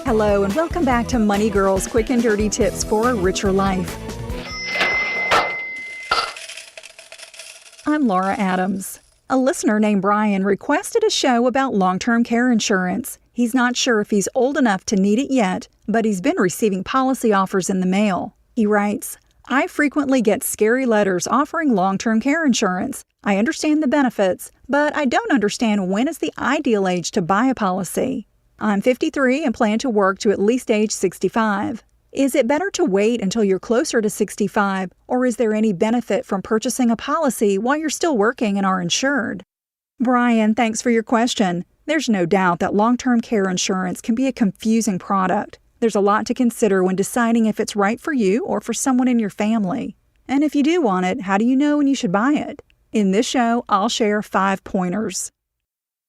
Hello and welcome back to Money Girls Quick and Dirty Tips for a Richer Life. I'm Laura Adams. A listener named Brian requested a show about long-term care insurance. He's not sure if he's old enough to need it yet, but he's been receiving policy offers in the mail. He writes, I frequently get scary letters offering long-term care insurance. I understand the benefits, but I don't understand when is the ideal age to buy a policy. I'm 53 and plan to work to at least age 65. Is it better to wait until you're closer to 65, or is there any benefit from purchasing a policy while you're still working and are insured? Brian, thanks for your question. There's no doubt that long-term care insurance can be a confusing product. There's a lot to consider when deciding if it's right for you or for someone in your family. And if you do want it, how do you know when you should buy it? In this show, I'll share 5 pointers.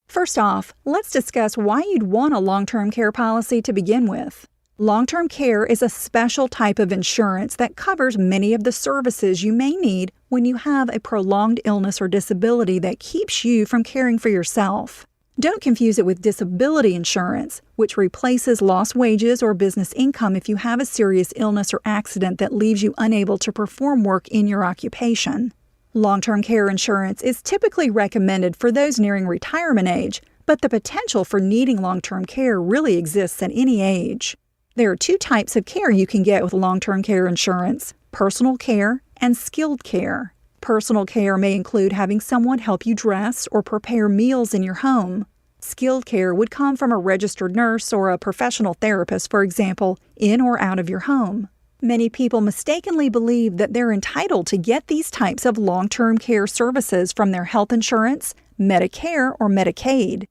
First off, let's discuss why you'd want a long-term care policy to begin with. Long-term care is a special type of insurance that covers many of the services you may need when you have a prolonged illness or disability that keeps you from caring for yourself. Don't confuse it with disability insurance, which replaces lost wages or business income if you have a serious illness or accident that leaves you unable to perform work in your occupation. Long-term care insurance is typically recommended for those nearing retirement age, but the potential for needing long-term care really exists at any age. There are 2 types of care you can get with long-term care insurance: personal care and skilled care. Personal care may include having someone help you dress or prepare meals in your home. Skilled care would come from a registered nurse or a professional therapist, for example, in or out of your home. Many people mistakenly believe that they're entitled to get these types of long-term care services from their health insurance, Medicare, or Medicaid.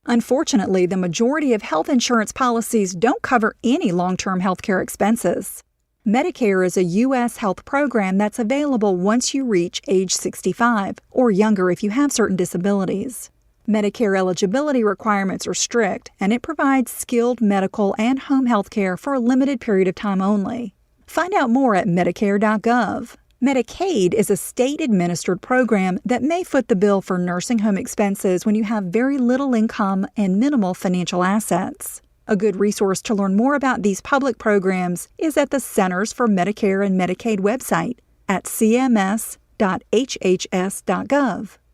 Unfortunately, the majority of health insurance policies don't cover any long-term health care expenses. Medicare is a U.S. health program that's available once you reach age 65, or younger if you have certain disabilities. Medicare eligibility requirements are strict, and it provides skilled medical and home health care for a limited period of time only. Find out more at Medicare.gov. Medicaid is a state-administered program that may foot the bill for nursing home expenses when you have very little income and minimal financial assets. A good resource to learn more about these public programs is at the Centers for Medicare and Medicaid website at cms.hhs.gov.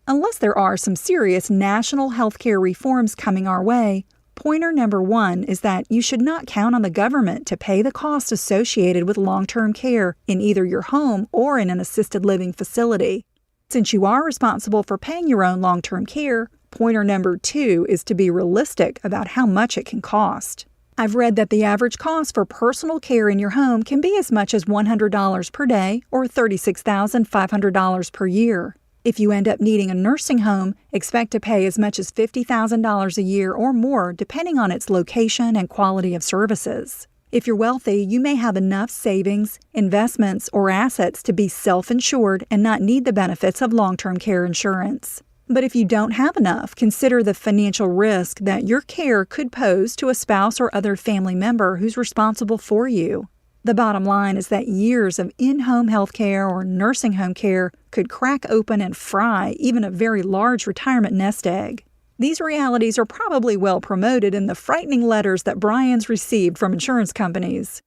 Unless there are some serious national healthcare reforms coming our way, pointer number 1 is that you should not count on the government to pay the costs associated with long-term care in either your home or in an assisted living facility. Since you are responsible for paying your own long-term care, pointer number 2 is to be realistic about how much it can cost. I've read that the average cost for personal care in your home can be as much as $100 per day or $36,500 per year. If you end up needing a nursing home, expect to pay as much as $50,000 a year or more depending on its location and quality of services. If you're wealthy, you may have enough savings, investments, or assets to be self-insured and not need the benefits of long-term care insurance. But if you don't have enough, consider the financial risk that your care could pose to a spouse or other family member who's responsible for you. The bottom line is that years of in-home health care or nursing home care could crack open and fry even a very large retirement nest egg. These realities are probably well promoted in the frightening letters that Brian's received from insurance companies.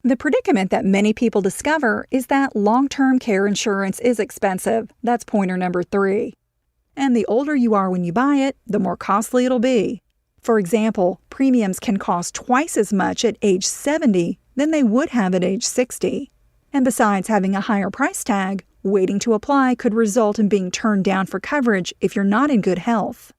The predicament that many people discover is that long-term care insurance is expensive. That's pointer number 3. And the older you are when you buy it, the more costly it'll be. For example, premiums can cost twice as much at age 70 than they would have at age 60. And besides having a higher price tag, waiting to apply could result in being turned down for coverage if you're not in good health.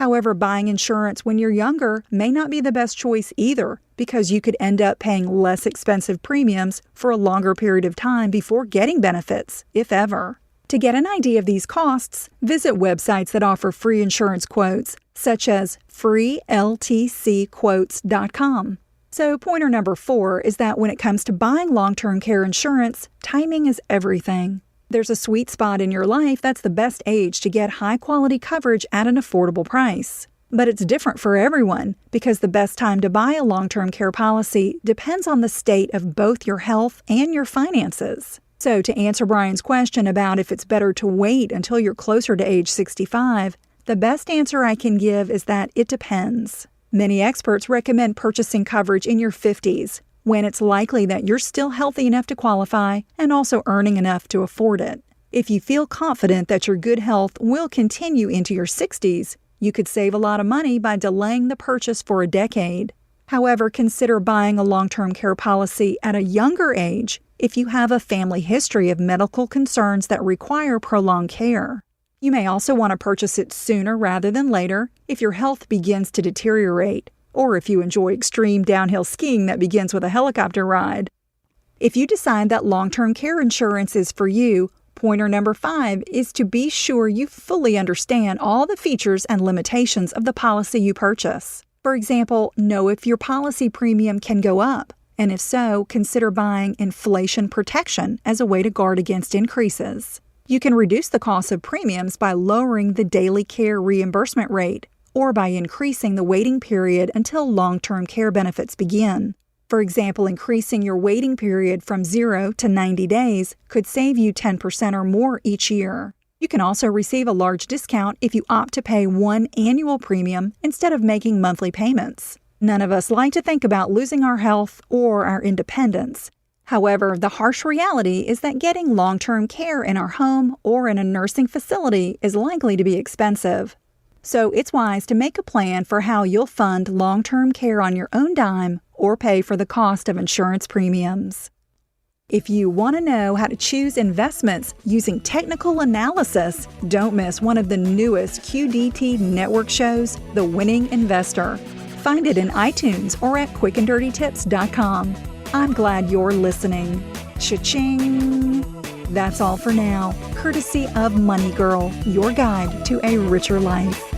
However, buying insurance when you're younger may not be the best choice either, because you could end up paying less expensive premiums for a longer period of time before getting benefits, if ever. To get an idea of these costs, visit websites that offer free insurance quotes, such as freeltcquotes.com. So pointer number 4 is that when it comes to buying long-term care insurance, timing is everything. There's a sweet spot in your life that's the best age to get high-quality coverage at an affordable price. But it's different for everyone because the best time to buy a long-term care policy depends on the state of both your health and your finances. So to answer Brian's question about if it's better to wait until you're closer to age 65, The best answer I can give is that it depends. Many experts recommend purchasing coverage in your 50s, when it's likely that you're still healthy enough to qualify and also earning enough to afford it. If you feel confident that your good health will continue into your 60s, you could save a lot of money by delaying the purchase for a decade. However, consider buying a long-term care policy at a younger age if you have a family history of medical concerns that require prolonged care. You may also want to purchase it sooner rather than later if your health begins to deteriorate, or if you enjoy extreme downhill skiing that begins with a helicopter ride. If you decide that long-term care insurance is for you, pointer number 5 is to be sure you fully understand all the features and limitations of the policy you purchase. For example, know if your policy premium can go up, and if so, consider buying inflation protection as a way to guard against increases. You can reduce the cost of premiums by lowering the daily care reimbursement rate, or by increasing the waiting period until long-term care benefits begin. For example, increasing your waiting period from 0 to 90 days could save you 10% or more each year. You can also receive a large discount if you opt to pay one annual premium instead of making monthly payments. None of us like to think about losing our health or our independence. However, the harsh reality is that getting long-term care in our home or in a nursing facility is likely to be expensive. So it's wise to make a plan for how you'll fund long-term care on your own dime or pay for the cost of insurance premiums. If you want to know how to choose investments using technical analysis, don't miss one of the newest QDT network shows, The Winning Investor. Find it in iTunes or at quickanddirtytips.com. I'm glad you're listening. Cha-ching! That's all for now, courtesy of Money Girl, your guide to a richer life.